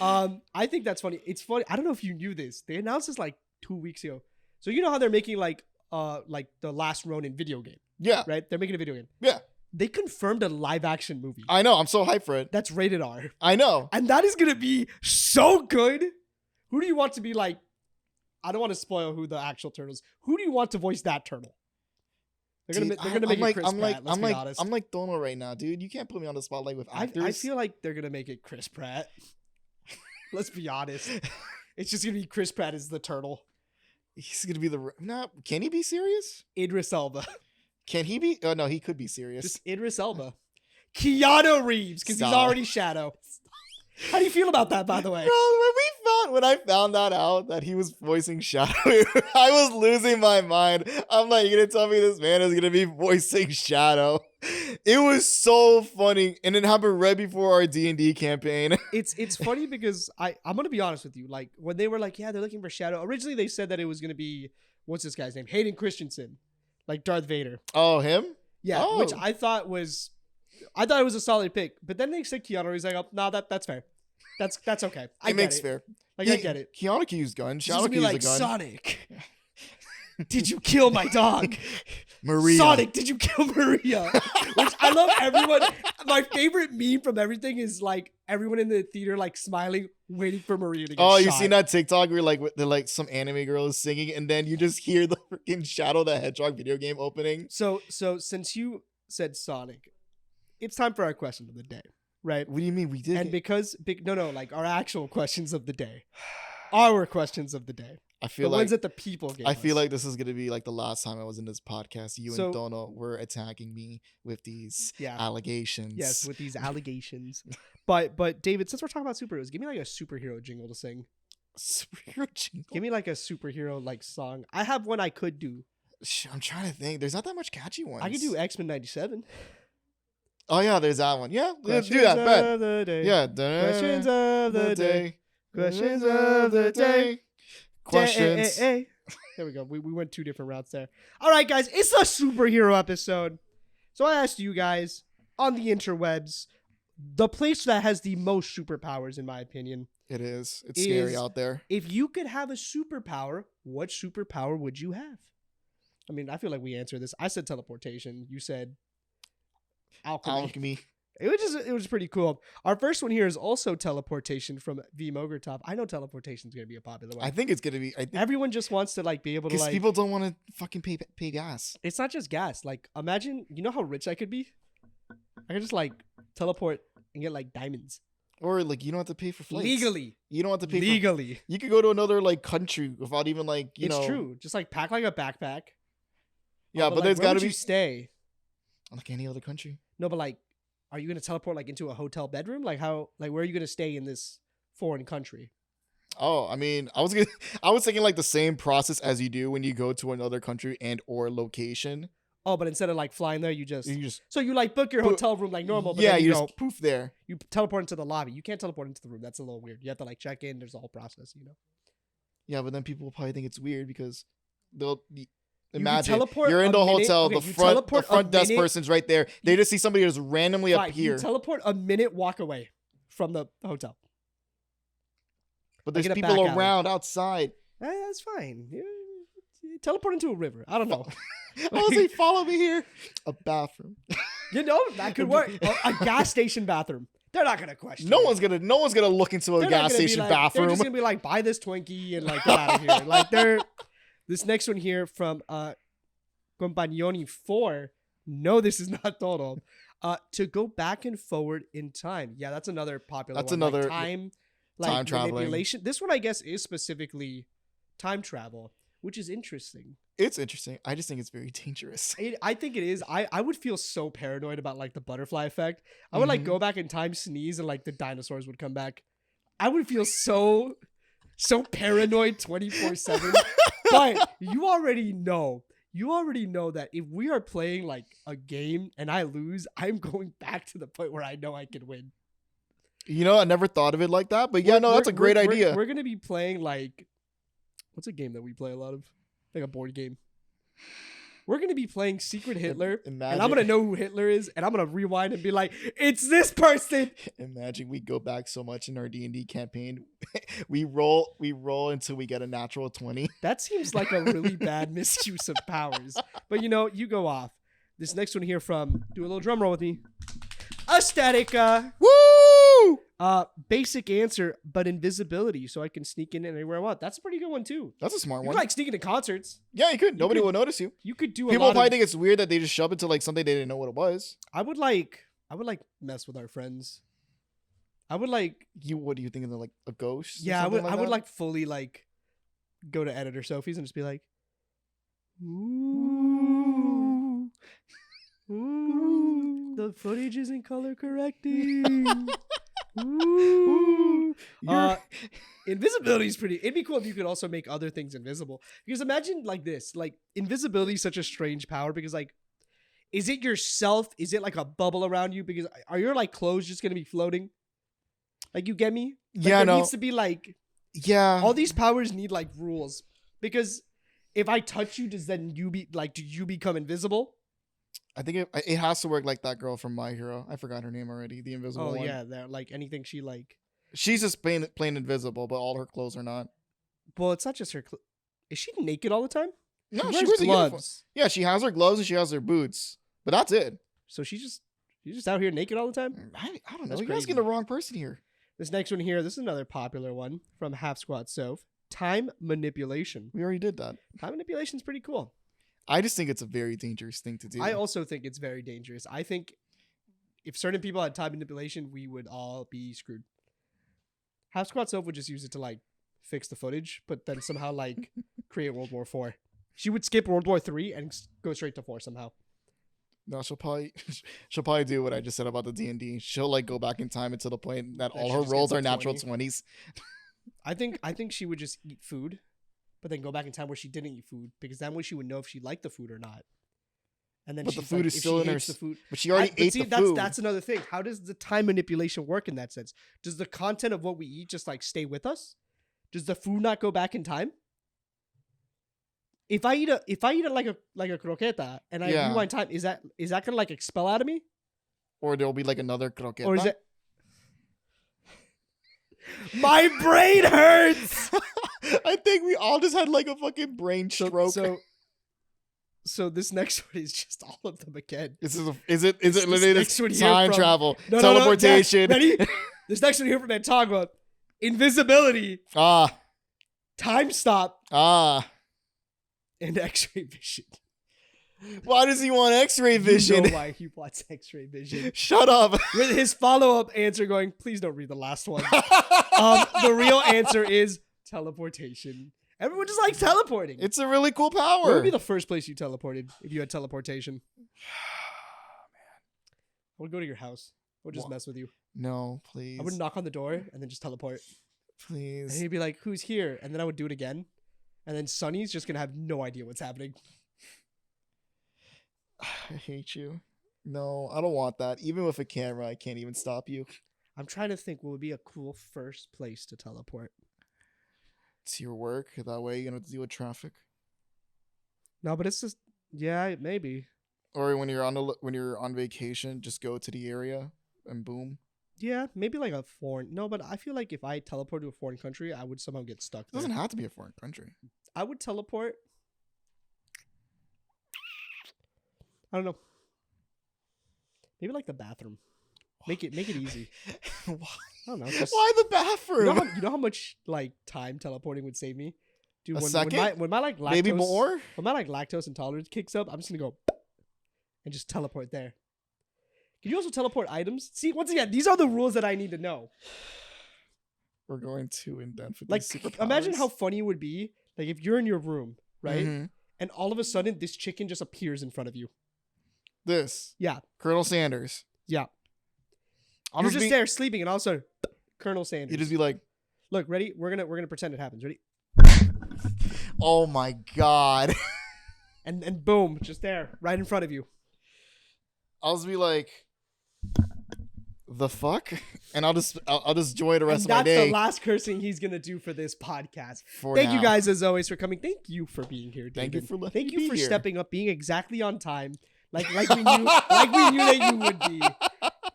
I think that's funny. It's funny. I don't know if you knew this. They announced this like 2 weeks ago. So you know how they're making like the Last Ronin video game, Yeah, right? They're making a video game. yeah. They confirmed a live action movie I know. I'm so hyped for it. that's rated R. I know. And that is going to be so good. Who do you want to be like? I don't want to spoil who the actual turtles. Who do you want to voice that turtle? They're gonna make it Chris Pratt. Let's be honest. I'm like Dono right now, dude. You can't put me on the spotlight with actors. I feel like they're gonna make it Chris Pratt. Let's be honest. It's just gonna be Chris Pratt as the turtle. He's gonna be can he be serious? Idris Elba. Can he be? Oh no, he could be serious. Just Idris Elba. Keanu Reeves, because he's Stop. already Shadow. How do you feel about that, by the way? Bro, when I found that out that he was voicing Shadow, I was losing my mind. I'm like, you're gonna tell me this man is gonna be voicing Shadow? It was so funny, and it happened right before our D&D campaign. It's funny because I'm gonna be honest with you. Like when they were like, yeah, they're looking for Shadow. Originally, they said that it was gonna be what's this guy's name? Hayden Christensen, like Darth Vader. Oh, him? Yeah, Oh. which I thought it was a solid pick. But then they said Keanu. He's like, oh, no, that's fair. That's okay. I It get makes it. fair. Like I get it. Keanu can use guns. It's just Shadow gonna can be use like a gun. Sonic. Did you kill my dog? Maria. Sonic, did you kill Maria? Which I love everyone. My favorite meme from everything is like everyone in the theater like smiling, waiting for Maria to get Oh, shot. you seen that TikTok where like some anime girl is singing and then you just hear the freaking Shadow the Hedgehog video game opening? So since you said Sonic, it's time for our question of the day, right? What do you mean we did? And because like our actual questions of the day, our questions of the day, I the feel like ones that the people gave I feel us. like this is gonna be like the last time I was in this podcast. You So- and Dono were attacking me with these Yeah. allegations. Yes, with these allegations. But David, since we're talking about superheroes, give me like a superhero jingle to sing. Superhero jingle. Give me like a superhero like song. I have one I could do. I'm trying to think. There's not that much catchy ones. I could do X-Men 97. Oh yeah, there's that one. Yeah, let's do Questions that. Bet. of the day. Yeah. Questions of the day. Questions of the day. Questions. There we go. We went two different routes there. All right, guys, it's a superhero episode. So I asked you guys on the interwebs, the place that has the most superpowers, in my opinion. It is. It's scary out there. If you could have a superpower, what superpower would you have? I mean, I feel like we answered this. I said teleportation. You said alchemy. It was pretty cool. Our first one here is also teleportation from V Mogurtop. I know teleportation is gonna be a popular one. I think it's gonna be. I think Everyone just wants to like be able to because like. people don't want to fucking pay gas. It's not just gas. Like imagine, you know how rich I could be. I could just like teleport and get like diamonds Or like you don't have to pay for flights. legally. You don't have to pay Legally, you could go to another like country without even like you it's know. true. Just like pack like a backpack. Yeah, but like, there's where got to would be you stay. like any other country. No, but like, are you gonna teleport like into a hotel bedroom? Like how? Like where are you gonna stay in this foreign country? Oh, I mean, I was thinking like the same process as you do when you go to another country and or location. Oh, but instead of like flying there, you just You just so you like book your Poo- hotel room like normal. But yeah, then you you just go, poof there. you teleport into the lobby. You can't teleport into the room. That's a little weird. You have to like check in. There's a whole process, you know. Yeah, but then people will probably think it's weird because they'll can imagine teleport you're in a the minute- hotel, okay, the you front teleport a desk minute- person's right there. They just see somebody just randomly Fine, appear. you teleport a minute walk away from the hotel. But there's like in a people back alley. around outside. That's fine. Teleport into a river. I don't know. I was like, follow me here. A bathroom. You know that could work. A gas station bathroom. They're not gonna question. No it. one's gonna look into a They're not gas gonna be station like- They're bathroom. just gonna be like, buy this Twinkie and like get out of here. Like they're this next one here from Compagnoni 4. No, this is not total. To go back and forward in time. Yeah, that's another popular That's one. another- time traveling. manipulation. This one, I guess, is specifically time travel, which is interesting. It's interesting. I just think it's very dangerous. I think it is. I would feel so paranoid about like the butterfly effect. I would like Mhm. go back in time, sneeze, and like the dinosaurs would come back. I would feel so paranoid 24/7. But you already know that if we are playing like a game and I lose, I'm going back to the point where I know I can win. You know, I never thought of it like that, but yeah, no, that's a great idea. We're gonna be playing like, what's a game that we play a lot of? Like a board game. We're gonna be playing Secret Hitler, and I'm gonna know who Hitler is, and I'm gonna rewind and be like, "It's this person." Imagine we go back so much in our D&D campaign. we roll until we get a natural 20. That seems like a really bad misuse of powers. But you go off. This next one here from, do a little drum roll with me. Aesthetica. Woo! Basic answer, but invisibility, so I can sneak in anywhere I want. That's a pretty good one too. That's a smart You one. could, like sneaking to concerts. Yeah, you could. Nobody could- will notice you. You could do a People lot probably of, think it's weird that they just shove into like something they didn't know what it was. I would like mess with our friends. I would like, What do you think of like a ghost? or yeah, I something would that? like fully like go to editor Sophie's and just be like, ooh, ooh, the footage isn't color correcting. Ooh. Invisibility is pretty. It'd be cool if you could also make other things invisible. Because imagine like this, like invisibility is such a strange power because like, is it yourself? Is it like a bubble around you? Because are your like clothes just gonna be floating? Like you get me? Like, Yeah, there no. needs to be like Yeah. all these powers need like rules because if I touch you, does then you be like do you become invisible? I think it has to work like that girl from My Hero. I forgot her name already. The invisible Oh one. yeah, they're like anything she like. She's just plain invisible, but all her clothes are not. Well, it's not just her. Is she naked all the time? No, She she wears wears a uniform. gloves. Yeah, she has her gloves and she has her boots, but that's it. So she's just out here naked all the time. I don't know. That's You're crazy. asking the wrong person here. This next one here, this is another popular one from Half Squat Soph. Time manipulation. We already did that. Time manipulation is pretty cool. I just think it's a very dangerous thing to do. I also think it's very dangerous. I think if certain people had time manipulation, we would all be screwed. Half Squat Soph would just use it to like fix the footage, but then somehow like create World War IV. She would skip World War III and go straight to 4 somehow. No, she'll probably do what I just said about the D&D. She'll like go back in time until the point that all she her just rolls gets a are natural 20. 20s. I think she would just eat food, but then go back in time where she didn't eat food because that way she would know if she liked the food or not. And then But the she's food like, is if still she in her hates the food. But she already ate the food. That's another thing. How does the time manipulation work in that sense? Does the content of what we eat just like stay with us? Does the food not go back in time? If I eat it like a croqueta and I Yeah. rewind time, is that gonna like expel out of me? Or there'll be like another croqueta. Or is it my brain hurts? I think we all just had like a fucking brain stroke. So this next one is just all of them again. is it This literally next this one here time from- travel, No, teleportation? Ready? This next one here from Antagua. Invisibility, Ah, time stop, and X-ray vision. why does he want X-ray You vision? know why he wants X-ray vision. Shut up. With his follow-up answer going, please don't read the last one. The real answer is teleportation. Everyone just likes teleporting. It's a really cool Where power. would be the first place you teleported if you had teleportation? I would go to your house. I would just What? mess with you. No, please. I would knock on the door and then just teleport. And Please. he'd be like, who's here? And then I would do it again. And then Sonny's just going to have no idea what's happening. I hate you. No, I don't want that. Even with a camera, I can't even stop you. I'm trying to think what would be a cool first place to teleport. It's your work. That way you don't have to deal with traffic. No, but it's just, yeah, maybe. Or when you're on vacation, just go to the area and boom. Yeah, maybe like a foreign. No, but I feel like if I teleport to a foreign country, I would somehow get stuck It there. doesn't have to be a foreign country. I would teleport. I don't know. Maybe like the bathroom. Make it easy. Why? I don't know. Just, Why the you, know bathroom? how, you know how much like time teleporting would save me? Dude, A when second? my like lactose, Maybe more? when my like lactose intolerance kicks up, I'm just gonna go and just teleport there. Can you also teleport items? See, once again, these are the rules that I need to know. We're going too in depth with Like, these superpowers. imagine how funny it would be, like if you're in your room, right, Mhm. and all of a sudden this chicken just appears in front of you. This. Yeah, Colonel Sanders. yeah. I'll You're just just be, there sleeping, and all of a sudden, Colonel Sanders. you just be like, Look, ready? We're gonna pretend it happens. Ready? oh my god. And boom, just there, right in front of you. I'll just be like, the fuck? And I'll just enjoy the rest And of my that's day. the last cursing he's gonna do for this podcast. For Thank you now. guys as always for coming. Thank you for being here, David. Thank you for letting Thank me you for be here. stepping up, being exactly on time, like we knew that you would be.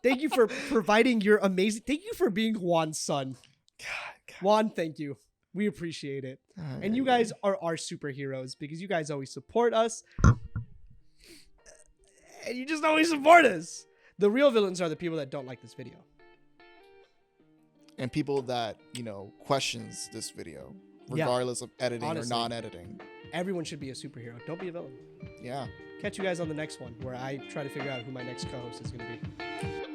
Thank you for providing your amazing. Thank you for being Juan's son. God. Juan, thank you. We appreciate it. And you guys are our superheroes because you guys always support us. And you just always support us. The real villains are the people that don't like this video. And people that, questions this video, Yeah. regardless of editing Honestly. or non-editing. Everyone should be a superhero. Don't be a villain. Yeah. Catch you guys on the next one where I try to figure out who my next co-host is going to be.